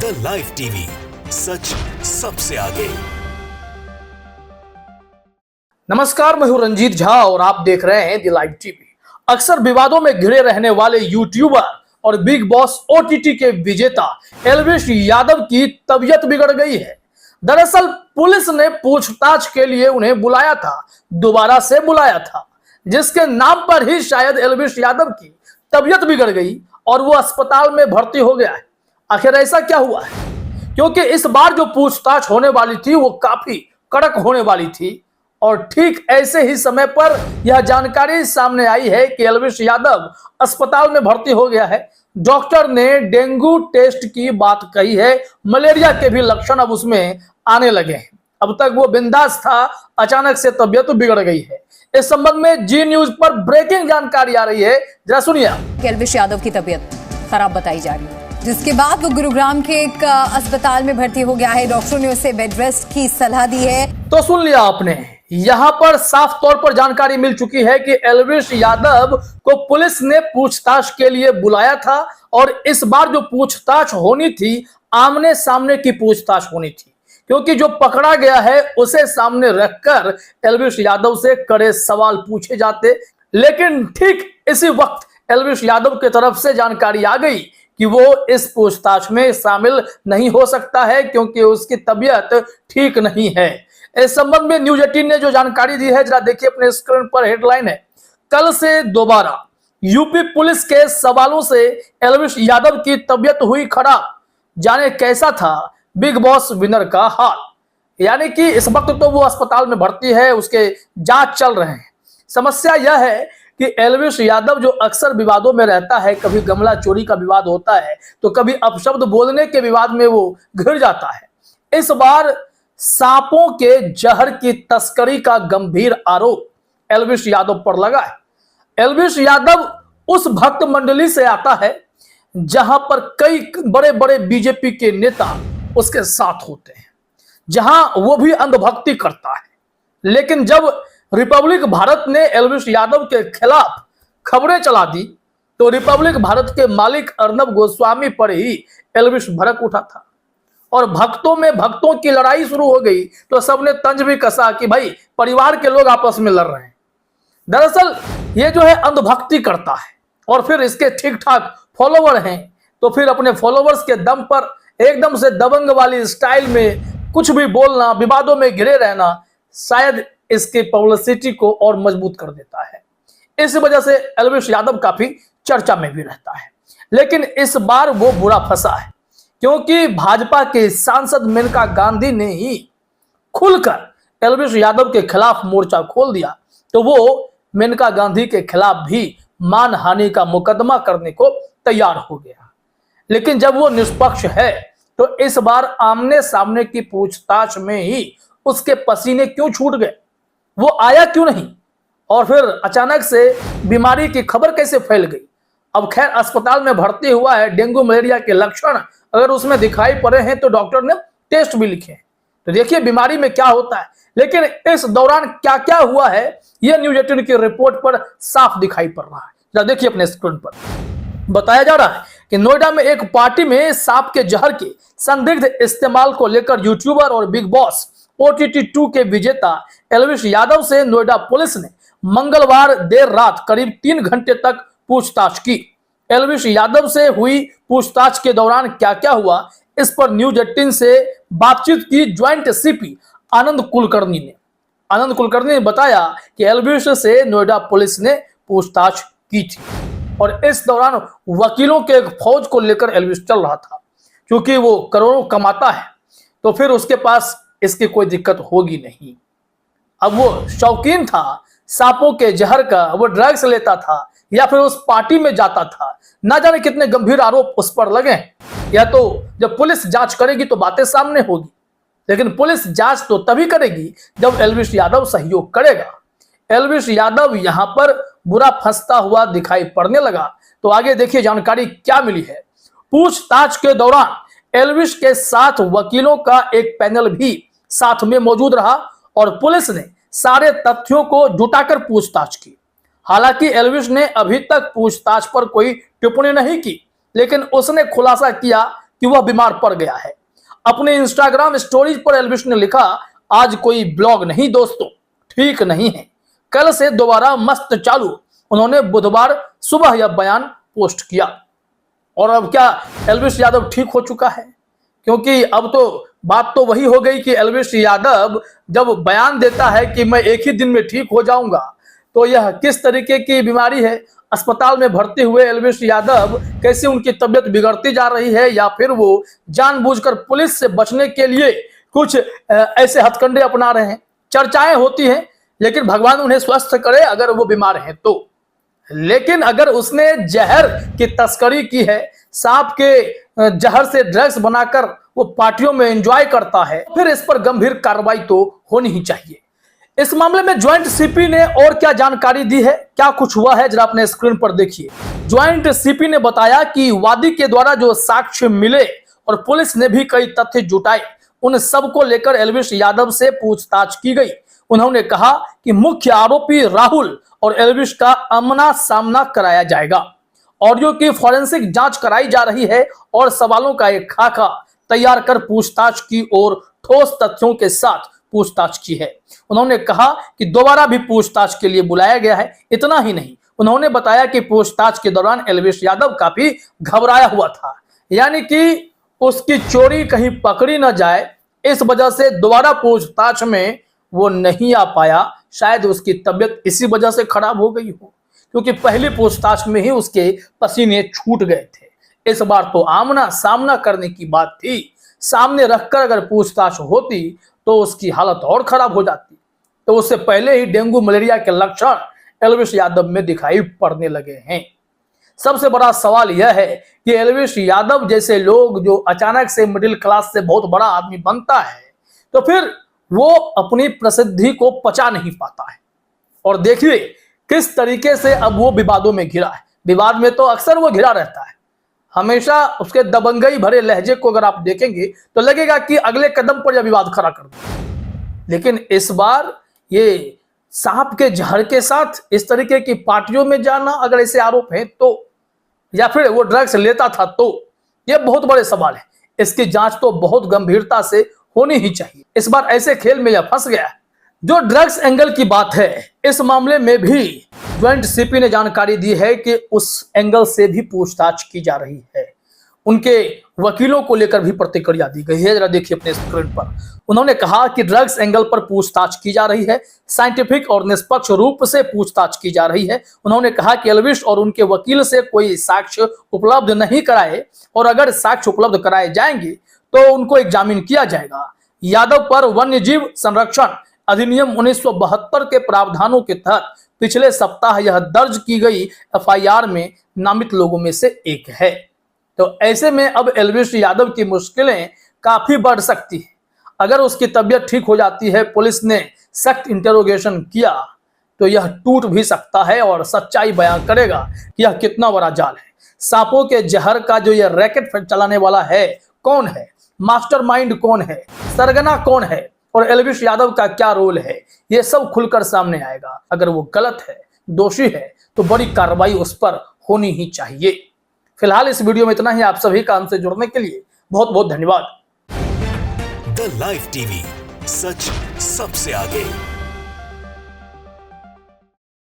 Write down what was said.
The live TV, सच सबसे आगे। नमस्कार, मैं हूं रंजीत झा और आप देख रहे हैं द लाइव टीवी। अक्सर विवादों में घिरे रहने वाले यूट्यूबर और बिग बॉस ओटीटी के विजेता एल्विश यादव की तबीयत बिगड़ गई है। दरअसल पुलिस ने पूछताछ के लिए उन्हें बुलाया था, दोबारा से बुलाया था, जिसके नाम पर ही शायद एल्विश यादव की तबीयत बिगड़ गई और वो अस्पताल में भर्ती हो गया है। आखिर ऐसा क्या हुआ है? क्योंकि इस बार जो पूछताछ होने वाली थी वो काफी कड़क होने वाली थी और ठीक ऐसे ही समय पर यह जानकारी सामने आई है कि एल्विश यादव अस्पताल में भर्ती हो गया है। डॉक्टर ने डेंगू टेस्ट की बात कही है, मलेरिया के भी लक्षण अब उसमें आने लगे हैं। अब तक वो बिंदास था, अचानक से तबीयत बिगड़ गई है। इस संबंध में जी न्यूज पर ब्रेकिंग जानकारी आ रही है, जरा सुनिए। एल्विश यादव की तबीयत खराब बताई जा रही है, जिसके बाद वो गुरुग्राम के एक अस्पताल में भर्ती हो गया है। डॉक्टरों ने उसे बेड रेस्ट की सलाह दी है। तो सुन लिया आपने, यहां पर साफ तौर पर जानकारी मिल चुकी है कि एल्विश यादव को पुलिस ने पूछताछ के लिए बुलाया था और इस बार जो पूछताछ होनी थी, आमने सामने की पूछताछ होनी थी, क्योंकि जो पकड़ा गया है उसे सामने रखकर एल्विश यादव से कड़े सवाल पूछे जाते। लेकिन ठीक इसी वक्त एल्विश यादव की तरफ से जानकारी आ गई कि वो इस पूछताछ में शामिल नहीं हो सकता है, क्योंकि उसकी तबीयत ठीक नहीं है। इस संबंध में न्यूज 18 ने जो जानकारी दी है, जरा देखिए अपने स्क्रीन पर। हेडलाइन है, कल से दोबारा यूपी पुलिस के सवालों से एल्विश यादव की तबीयत हुई खराब, जाने कैसा था बिग बॉस विनर का हाल। यानी कि इस वक्त तो वो अस्पताल में भर्ती है, उसके जांच चल रहे हैं। समस्या यह है कि एल्विश यादव जो अक्सर विवादों में रहता है, कभी गमला चोरी का विवाद होता है तो कभी अपशब्द बोलने के विवाद में वो घिर जाता है। इस बार सांपों के जहर की तस्करी का गंभीर आरोप एल्विश यादव पर लगा है। एल्विश यादव उस भक्त मंडली से आता है जहां पर कई बड़े बड़े बीजेपी के नेता उसके साथ होते हैं, जहां वो भी अंधभक्ति करता है। लेकिन जब रिपब्लिक भारत ने एल्विश यादव के खिलाफ खबरें चला दी तो रिपब्लिक भारत के मालिक अर्नब गोस्वामी पर ही एल्विश भड़क उठा था और भक्तों में भक्तों की लड़ाई शुरू हो गई। तो सबने तंज भी कसा कि भाई परिवार के लोग आपस में लड़ रहे हैं। दरअसल ये जो है अंधभक्ति करता है और फिर इसके ठीक ठाक फॉलोवर हैं, तो फिर अपने फॉलोवर्स के दम पर एकदम से दबंग वाली स्टाइल में कुछ भी बोलना, विवादों में घिरे रहना शायद इसकी पब्लिसिटी को और मजबूत कर देता है। इस वजह से एल्विश यादव काफी चर्चा में भी रहता है। लेकिन इस बार वो बुरा फंसा है, क्योंकि भाजपा के सांसद मेनका गांधी ने ही खुलकर एल्विश यादव के खिलाफ मोर्चा खोल दिया, तो वो मेनका गांधी के खिलाफ भी मानहानि का मुकदमा करने को तैयार हो गया। लेकिन जब वो निष्पक्ष है तो इस बार आमने सामने की पूछताछ में ही उसके पसीने क्यों छूट गए, वो आया क्यों नहीं, और फिर अचानक से बीमारी की खबर कैसे फैल गई। अब खैर अस्पताल में भर्ती हुआ है, डेंगू मलेरिया के लक्षण अगर उसमें दिखाई पड़े हैं तो डॉक्टर ने टेस्ट भी लिखे हैं, तो देखिए बीमारी में क्या होता है। लेकिन इस दौरान क्या क्या हुआ है यह न्यूज 18 की रिपोर्ट पर साफ दिखाई पड़ रहा है। जरा देखिए अपने स्क्रीन पर। बताया जा रहा है कि नोएडा में एक पार्टी में सांप के जहर के संदिग्ध इस्तेमाल को लेकर यूट्यूबर और बिग बॉस ओटीटी 2 के विजेता एल्विश यादव से नोएडा पुलिस ने मंगलवार देर रात करीब 3 घंटे तक पूछताछ की। एल्विश यादव से हुई पूछताछ के दौरान क्या क्या हुआ, इस पर न्यूज 18 से बातचीत की ज्वाइंट सीपी आनंद कुलकर्णी ने। आनंद कुलकर्णी ने बताया कि एल्विश से नोएडा पुलिस ने पूछताछ की थी और इस दौरान वकीलों के एक फौज को लेकर एल्विश चल रहा था। क्योंकि वो करोड़ों कमाता है तो फिर उसके पास इसकी कोई दिक्कत होगी नहीं। अब वो शौकीन था सांपों के जहर का, वो ड्रग्स लेता था या फिर उस पार्टी में जाता था, ना जाने कितने गंभीर आरोप उस पर लगे। या तो जब पुलिस जांच करेगी तो बातें सामने होगी, लेकिन पुलिस जांच तो तभी करेगी जब एल्विश यादव सहयोग करेगा। एल्विश यादव यहां पर बुरा फंसता हुआ दिखाई पड़ने लगा, तो आगे देखिए जानकारी क्या मिली है। पूछताछ के दौरान एल्विश के साथ वकीलों का एक पैनल भी साथ में मौजूद रहा और पुलिस ने सारे तथ्यों को जुटाकर पूछताछ की। हालांकि एल्विश ने अभी तक पूछताछ पर कोई टिप्पणी नहीं की, लेकिन उसने खुलासा किया कि वह बीमार पड़ गया है। अपने इंस्टाग्राम स्टोरीज पर एल्विश ने लिखा, आज कोई ब्लॉग नहीं दोस्तों, ठीक नहीं है, कल से दोबारा मस्त चालू। उन्होंने बुधवार सुबह यह बयान पोस्ट किया। और अब क्या एल्विश यादव ठीक हो चुका है? क्योंकि अब तो बात तो वही हो गई कि एल्विश यादव जब बयान देता है कि मैं एक ही दिन में ठीक हो जाऊंगा, तो यह किस तरीके की बीमारी है? अस्पताल में भर्ती हुए एल्विश यादव कैसे उनकी तबीयत बिगड़ती जा रही है, या फिर वो जानबूझकर पुलिस से बचने के लिए कुछ ऐसे हथकंडे अपना रहे हैं? चर्चाएं होती हैं, लेकिन भगवान उन्हें स्वस्थ करे अगर वो बीमार हैं तो। लेकिन अगर उसने जहर की तस्करी की है, सांप के जहर से ड्रग्स बनाकर वो पार्टियों में एंजॉय करता है, फिर इस पर गंभीर कार्रवाई तो होनी ही चाहिए। इस मामले में ज्वाइंट सीपी ने और क्या जानकारी दी है, क्या कुछ हुआ है, जरा अपने स्क्रीन पर देखिए। ज्वाइंट सीपी ने बताया कि वादी के द्वारा जो साक्ष्य मिले और पुलिस ने भी कई तथ्य जुटाए, उन सब को लेकर एल्विश यादव से पूछताछ की गई। उन्होंने कहा कि मुख्य आरोपी राहुल और एल्विश का आमना सामना कराया जाएगा। ऑडियो की फॉरेंसिक जांच कराई जा रही है और सवालों का एक खाका तैयार कर पूछताछ की और ठोस तथ्यों के साथ पूछताछ की है। उन्होंने कहा कि दोबारा भी पूछताछ के लिए बुलाया गया है। इतना ही नहीं, उन्होंने बताया कि पूछताछ के दौरान एल्विश यादव काफी घबराया हुआ था, यानी कि उसकी चोरी कहीं पकड़ी न जाए, इस वजह से दोबारा पूछताछ में वो नहीं आ पाया। शायद उसकी तबीयत इसी वजह से खराब हो गई हो, क्योंकि पहली पूछताछ में ही उसके पसीने छूट गए थे। इस बार तो आमना सामना करने की बात थी, सामने रखकर अगर पूछताछ होती तो उसकी हालत और खराब हो जाती। तो उससे पहले ही डेंगू मलेरिया के लक्षण एल्विश यादव में दिखाई पड़ने लगे हैं। सबसे बड़ा सवाल यह है कि एल्विश यादव जैसे लोग जो अचानक से मिडिल क्लास से बहुत बड़ा आदमी बनता है, तो फिर वो अपनी प्रसिद्धि को पचा नहीं पाता है। और देखिए किस तरीके से अब वो विवादों में घिरा है। विवाद में तो अक्सर वो घिरा रहता है, हमेशा उसके दबंगई भरे लहजे को अगर आप देखेंगे तो लगेगा कि अगले कदम पर यह विवाद खड़ा कर दे। लेकिन इस बार ये सांप के जहर के साथ इस तरीके की पार्टियों में जाना, अगर ऐसे आरोप हैं तो, या फिर वो ड्रग्स लेता था तो, ये बहुत बड़े सवाल है। इसकी जांच तो बहुत गंभीरता से होनी ही चाहिए। इस बार ऐसे खेल में यह फंस गया है। जो ड्रग्स एंगल की बात है, इस मामले में भी ज्वाइंट सीपी ने जानकारी दी है कि उस एंगल से भी पूछताछ की जा रही है। उनके वकीलों को लेकर भी प्रतिक्रिया दी गई है, जरा देखिए अपने स्क्रीन पर। उन्होंने कहा कि ड्रग्स एंगल पर पूछताछ की जा रही है, साइंटिफिक और निष्पक्ष रूप से पूछताछ की जा रही है। उन्होंने कहा कि एल्विश और उनके वकील से कोई साक्ष्य उपलब्ध नहीं कराए, और अगर साक्ष्य उपलब्ध कराए जाएंगे तो उनको एक जामीन किया जाएगा। यादव पर वन्यजीव संरक्षण अधिनियम 1972 के प्रावधानों के तहत पिछले सप्ताह यह दर्ज की गई एफआईआर में नामित लोगों में से एक है। तो ऐसे में अब एल्विश यादव की मुश्किलें काफी बढ़ सकती हैं। अगर उसकी तबीयत ठीक हो जाती है, पुलिस ने सख्त इंटरोगेशन किया, तो यह टूट भी सकता है और सच्चाई बयां करेगा कि यह कितना बड़ा जाल है। सांपों के जहर का जो यह रैकेट चलाने वाला है, कौन है, मास्टरमाइंड कौन है, सरगना कौन है, और एल्विश यादव का क्या रोल है, ये सब खुलकर सामने आएगा। अगर वो गलत है, दोषी है, तो बड़ी कार्रवाई उस पर होनी ही चाहिए। फिलहाल इस वीडियो में इतना ही। आप सभी का हमसे जुड़ने के लिए बहुत बहुत धन्यवाद। द लाइव टीवी, सच सबसे आगे।